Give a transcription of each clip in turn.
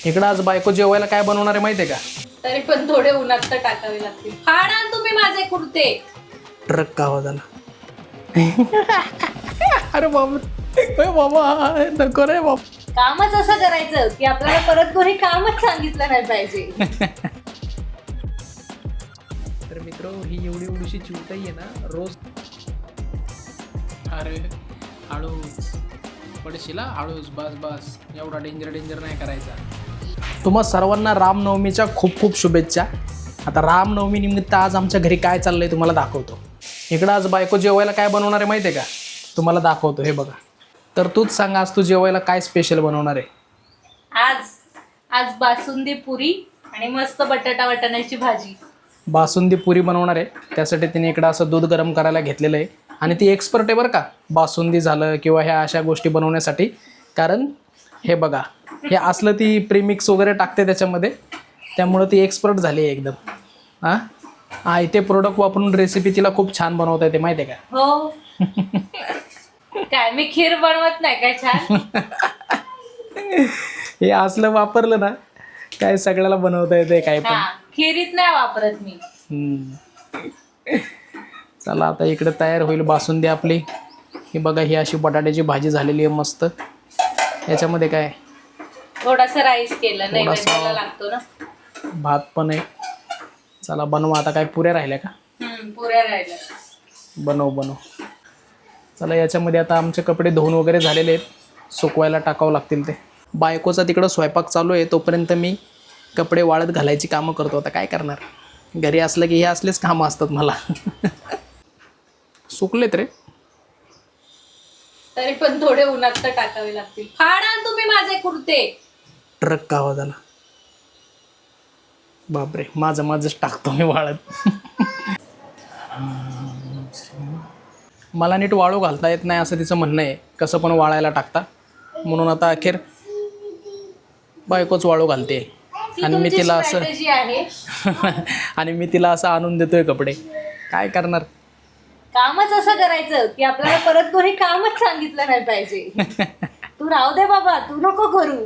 इकडं आज बायको जेवायला काय बनवणार आहे माहितीये का? तरी पण थोडे उन्हात तर टाकावे लागतील. फाडा तुम्ही माझे कुर्ते. ट्रक का आवाज आला? अरे बाबा बाबा नको रे बाबा. कामच असं करायचं की आपल्याला परत कोणी कामच सांगितलं नाही पाहिजे. तर मित्र, ही एवढीशी चिवताई आहे ना रोज. अरे हळूच पडशीला, हळूच, बस बस, एवढा डेंजर नाही करायचा. तुम्हा सर्वांना रामनवमीच्या खूप खूप शुभेच्छा. आता रामनवमी निमित्त आज आमच्या घरी काय चाललंय तुम्हाला दाखवतो. इकडं आज बायको जेवायला काय बनवणार आहे माहिती आहे का? तुम्हाला दाखवतो, हे बघा. तर तूच सांगा, आज तू जेवायला काय स्पेशल बनवणार आहे? आज बासुंदी पुरी आणि मस्त बटाटा वाटाण्याची भाजी. बासुंदी पुरी बनवणार आहे. त्यासाठी तिने इकडं असं दूध गरम करायला घेतलेलं आहे. आणि ती एक्सपर्ट आहे बरं का, बासुंदी झालं किंवा ह्या अशा गोष्टी बनवण्यासाठी. कारण हे बघा, हे असलं ती प्रीमिक्स वगैरे टाकते त्याच्यामध्ये, त्यामुळं ती एक्सपर्ट झाली आहे एकदम. ते प्रोडक्ट वापरून रेसिपी तिला खूप छान बनवता येते माहिती आहे का? हो. काय मी खीर बनवत नाही काय छान? हे असलं वापरलं ना काय सगळ्याला बनवता येते काय पण. खिरीत नाही वापरत मी. चला आता इकडे तयार होईल बासुंदी आपली. ही बघा, ही अशी बटाट्याची भाजी झालेली आहे मस्त. याच्यामध्ये काय थोडासा राईस केलं, नैवेद्याला लागतो ना. भात पण आहे. चला बनवा आता. काय पुऱ्या राहिल्या का? पुऱ्या राहिल्या. बनव. चला याच्यामध्ये आता आमचे कपडे धुवून वगैरे झालेले आहेत, सुकवायला टाकावं लागतील ते. बायकोचा तिकडं स्वयंपाक चालू आहे, तोपर्यंत मी कपडे वाळत घालायची कामं करतो. आता काय करणार, घरी असलं की हे असलेच कामं असतात मला. सुकलेत रे. तरी पण थोडे उन्हात तर टाकावे लागतील. फाडा तुम्ही माझे कुर्ते. ट्रक का आवाज आला? बापरे, माझंच टाकतो मी वाळत. मला नीट वाळू घालता येत नाही असं तिचं म्हणणं आहे. कसं पण वाळायला टाकता, म्हणून आता अखेर बायकोच वाळू घालते. आणि मी तिला असं आणि मी तिला असं आणून देतोय कपडे. काय करणार, कामच असं करायचं की आपल्याला परत कोणी कामच सांगितलं नाही पाहिजे. तू राहू दे बाबा, तू नको करू.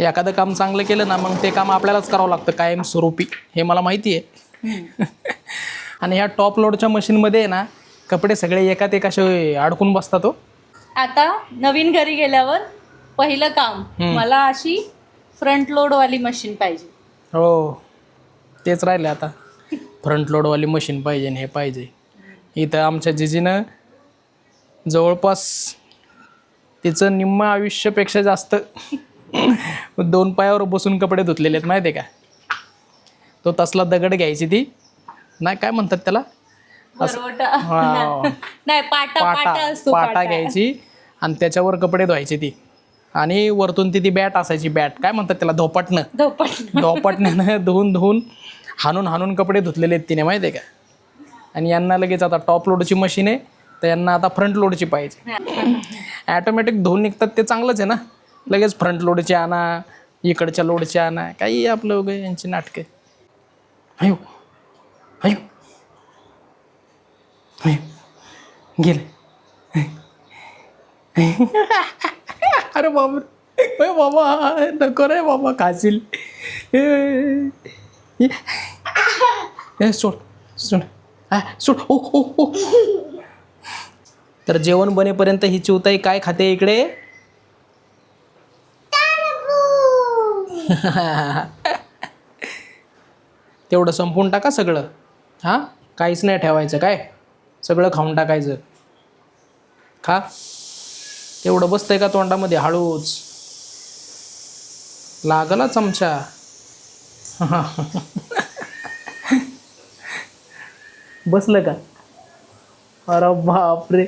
एखादं काम चांगलं केलं ना, मग ते काम आपल्यालाच करावं लागतं कायमस्वरूपी. हे मला माहिती आहे. आणि ह्या टॉप लोडच्या मशीनमध्ये ना कपडे सगळे एकात एक असे अडकून बसतात. हो, आता नवीन घरी गेल्यावर पहिलं काम, मला अशी फ्रंट लोडवाली मशीन पाहिजे. हो, तेच राहिले आता. फ्रंट लोडवाली मशीन पाहिजे. हे पाहिजे. इथं आमच्या जिजीनं जवळपास तिचं निम्म आयुष्यापेक्षा जास्त 2 पायावर बसून कपडे धुतलेले आहेत माहिती आहे का? तो तसला दगड घ्यायची ती, नाही काय म्हणतात त्याला, नाही पाटा घ्यायची आणि त्याच्यावर कपडे धुवायची ती. आणि वरतून ती बॅट असायची, बॅट काय म्हणतात त्याला, धोपटण्यानं धुवून हाणून कपडे धुतलेले आहेत तिने माहिती आहे का? आणि यांना लगेच आता टॉप लोडची मशीन आहे, तर यांना आता फ्रंट लोडची पाहिजे. ॲटोमॅटिक धुवून निघतात ते चांगलंच आहे ना. लगेच फ्रंट लोडची आणा, इकडच्या लोडची आणा, काही आपलं वगैरे यांची नाटके. अयो गेले. अरे बाबा नको रे बाबा, खाशील. सोड. ओ. तर जेवण बनेपर्यंत ही चिवताई काय खाते इकडे? तेवढं संपून टाका सगळं. काहीच नाही ठेवायचं, काय सगळं खाऊन टाकायचं. खा. तेवढं बसतंय का तोंडामध्ये? हळूच लागला चमचा. बसलं का? अरे बापरे.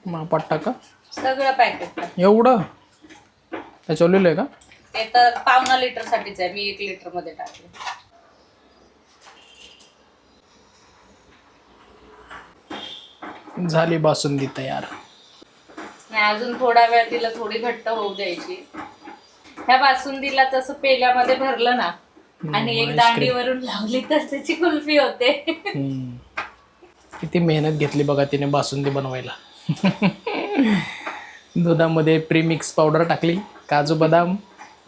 मापात टाका सगळं पॅकेट. एवढं त्याच्यावर लिहिलंय का? ते तर पावणा लिटर साठीच आहे, मी 1 लिटर मध्ये टाकले. झाली बासुंदी तयार. नाही, अजून थोडा वेळ तिला थोडी घट्ट होऊ द्यायची. ह्या बासुंदीला तसं पेल्यामध्ये भरलं ना आणि एक दांडीवरून लावली तर त्याची कुल्फी होते. किती मेहनत घेतली बघा तिने बासुंदी बनवायला. दुधामध्ये प्रीमिक्स पावडर टाकली, काजू बदाम,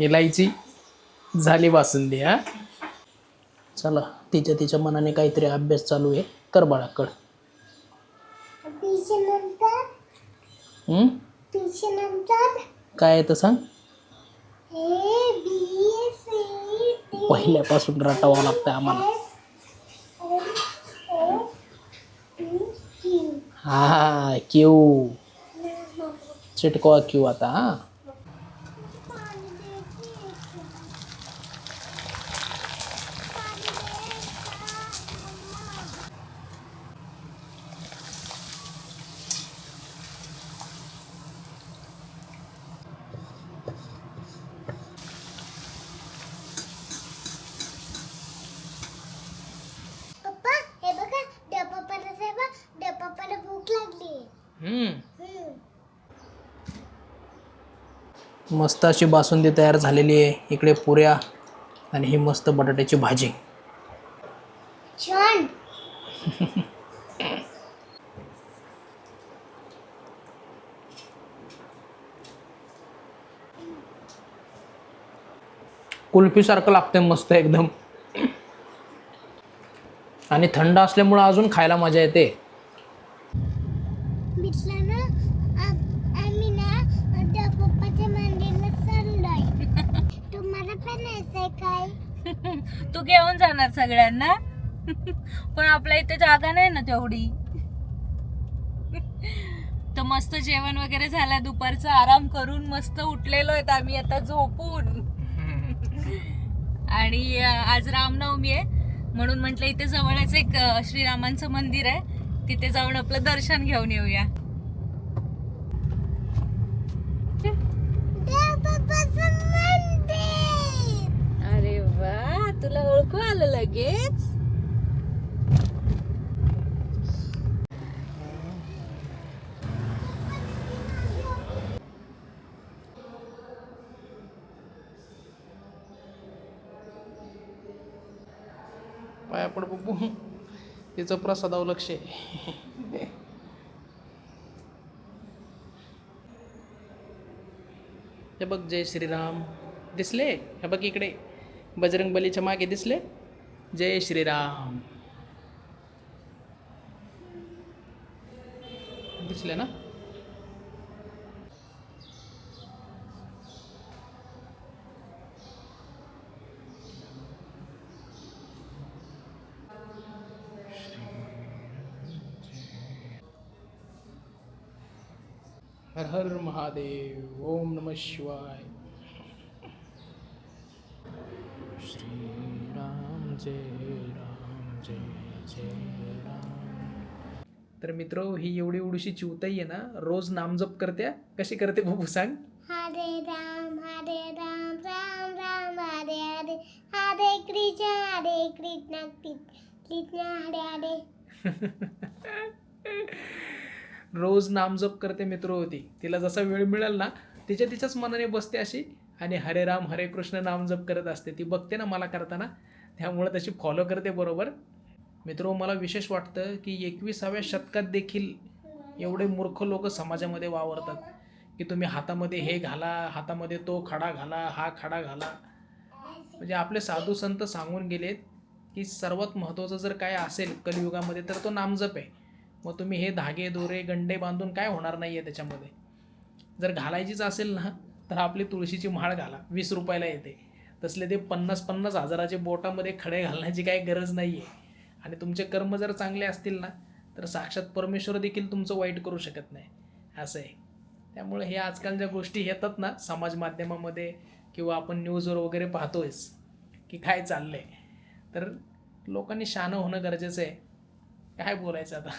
इलायची, झाली बासुंदी. हा चला, तिच्या मनाने काहीतरी अभ्यास चालू आहे. कर बाळा कर. काय आहे तर सांग. पहिल्यापासून रटावं लागतं आम्हाला. हा क्यू चिटकवा क्यू आता. हा मस्त अशी बासुंदी तयार झालेली आहे. इकडे पुऱ्या आणि ही मस्त बटाट्याची भाजी. छान. कुल्फी सारखं लागतंय मस्त एकदम. आणि थंड असल्यामुळं अजून खायला मजा येते. तू घेऊन जाणार सगळ्यांना, पण आपल्या इथे जागा नाही ना तेवढी. तर मस्त जेवण वगैरे झालं, दुपारचं आराम करून मस्त उठलेलो आहेत आम्ही आता झोपून. आणि आज रामनवमी आहे म्हणून म्हटलं इथे जवळच एक श्रीरामांचं मंदिर आहे, तिथे जाऊन आपलं दर्शन घेऊन येऊया. अरे वा, तुला ओळखू आलं लगेच. पाया पड बघू, तिचं प्रसादावर लक्ष आहे. हे बघ, जय श्रीराम दिसले. हे बघ इकडे बजरंगबलीच्या मागे दिसले. जय श्रीराम दिसले ना. हर हर महादेव. ओम नमः शिवाय. श्रीराम जय राम जय जय राम. तर मित्र, ही एवढी एवढीशी चिवताई आहे ना, रोज नामजप करते. कशी करते बघू सांग. हरे राम राम राम हरे हरे, हरे कृष्ण कृष्ण हरे हरे. रोज नामजप करते मित्र होती. तिला जसा वेळ मिळेल ना, तिच्याच मनाने बसते अशी आणि हरे राम हरे कृष्ण नामजप करत असते. ती बघते ना मला करताना, त्यामुळे तशी फॉलो करते बरोबर. मित्र, मला विशेष वाटतं की 21व्या शतकात देखील एवढे मूर्ख लोक समाजामध्ये वावरतात की तुम्ही हातामध्ये हे घाला, हातामध्ये तो खडा घाला, हा खडा घाला. म्हणजे आपले साधू संत सांगून गेलेत की सर्वात महत्त्वाचं जर काय असेल कलियुगामध्ये तर तो नामजप आहे. मग तुम्ही हे धागे दोरे गंडे बांधून काय होणार नाही आहे त्याच्यामध्ये. जर घालायचीच असेल ना तर आपली तुळशीची माळ घाला, 20 रुपयाला येते. तसले ते 50-50 हजाराचे बोटामध्ये खडे घालण्याची काही गरज नाही आहे. आणि तुमचे कर्म जर चांगले असतील ना तर साक्षात परमेश्वर देखील तुमचं वाईट करू शकत नाही, असं आहे. त्यामुळे हे आजकाल ज्या गोष्टी येतात ना समाज माध्यमामध्ये किंवा आपण न्यूजवर वगैरे पाहतोयच की काय चाललं आहे, तर लोकांनी शहाणं होणं गरजेचं आहे. काय बोलायचं आता.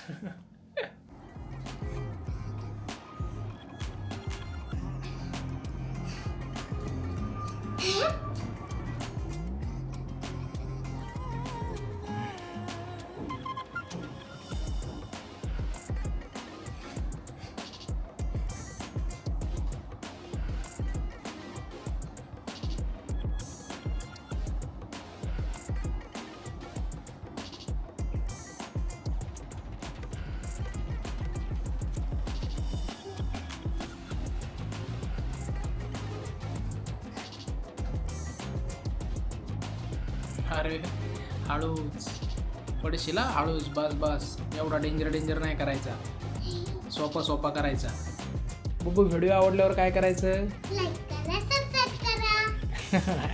अरे हळूच पडशील हा, हळूच. बस बस, एवढा डेंजर नाही करायचा, सोपा करायचा. बुब्बू व्हिडिओ आवडल्यावर काय करायचं? लाईक करा, सबस्क्राईब करा.